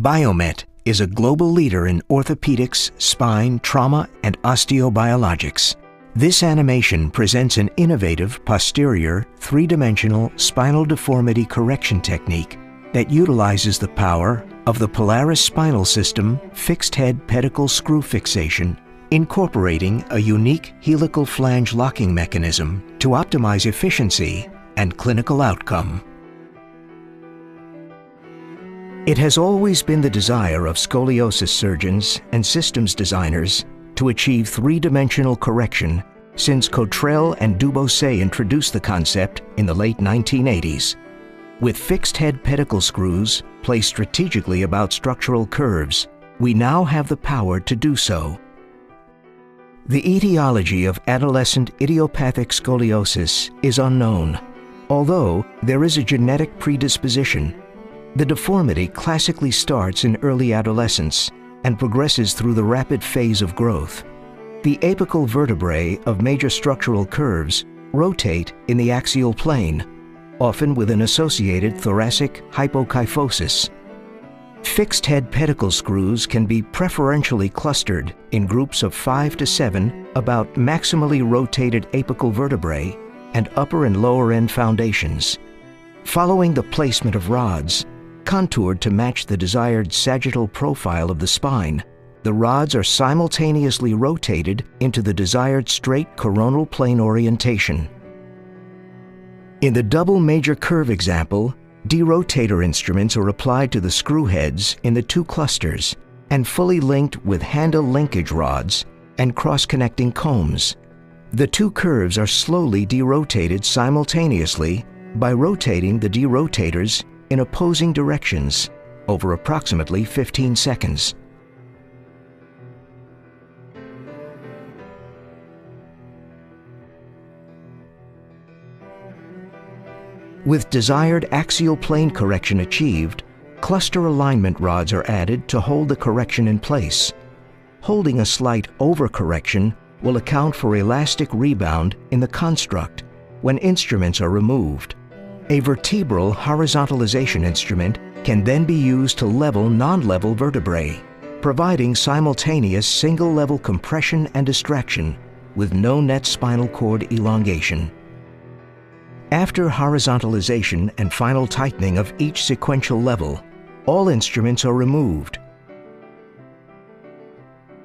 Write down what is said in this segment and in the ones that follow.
Biomet is a global leader in orthopedics, spine, trauma, and osteobiologics. This animation presents an innovative posterior, three-dimensional spinal deformity correction technique that utilizes the power of the Polaris spinal system fixed-head pedicle screw fixation, incorporating a unique helical flange locking mechanism to optimize efficiency and clinical outcome. It has always been the desire of scoliosis surgeons and systems designers to achieve three-dimensional correction since Cottrell and Dubosset introduced the concept in the late 1980s. With fixed-head pedicle screws placed strategically about structural curves, we now have the power to do so. The etiology of adolescent idiopathic scoliosis is unknown, although there is a genetic predisposition. The deformity classically starts in early adolescence and progresses through the rapid phase of growth. The apical vertebrae of major structural curves rotate in the axial plane, often with an associated thoracic hypokyphosis. Fixed-head pedicle screws can be preferentially clustered in groups of 5 to 7 about maximally rotated apical vertebrae and upper and lower end foundations. Following the placement of rods, contoured to match the desired sagittal profile of the spine, the rods are simultaneously rotated into the desired straight coronal plane orientation. In the double major curve example, derotator instruments are applied to the screw heads in the two clusters and fully linked with handle linkage rods and cross-connecting combs. The two curves are slowly derotated simultaneously by rotating the derotators in opposing directions over approximately 15 seconds. With desired axial plane correction achieved, cluster alignment rods are added to hold the correction in place. Holding a slight overcorrection will account for elastic rebound in the construct when instruments are removed. A vertebral horizontalization instrument can then be used to level non-level vertebrae, providing simultaneous single-level compression and distraction with no net spinal cord elongation. After horizontalization and final tightening of each sequential level, all instruments are removed.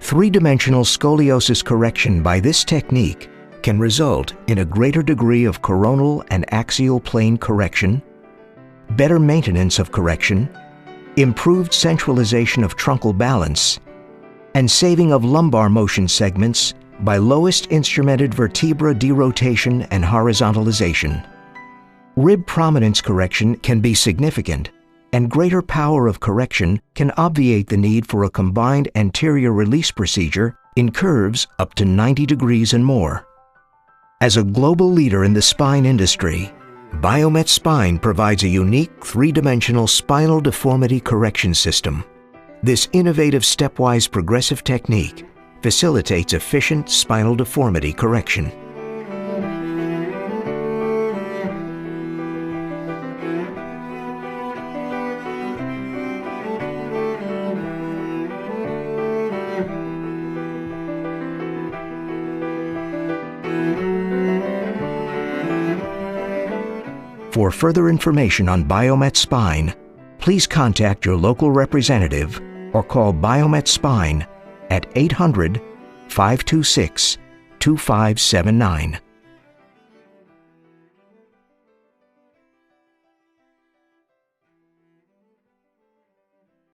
Three-dimensional scoliosis correction by this technique can result in a greater degree of coronal and axial plane correction, better maintenance of correction, improved centralization of truncal balance, and saving of lumbar motion segments by lowest instrumented vertebra derotation and horizontalization. Rib prominence correction can be significant, and greater power of correction can obviate the need for a combined anterior release procedure in curves up to 90 degrees and more. As a global leader in the spine industry, Biomet Spine provides a unique three-dimensional spinal deformity correction system. This innovative stepwise progressive technique facilitates efficient spinal deformity correction. For further information on Biomet Spine, please contact your local representative or call Biomet Spine at 800-526-2579.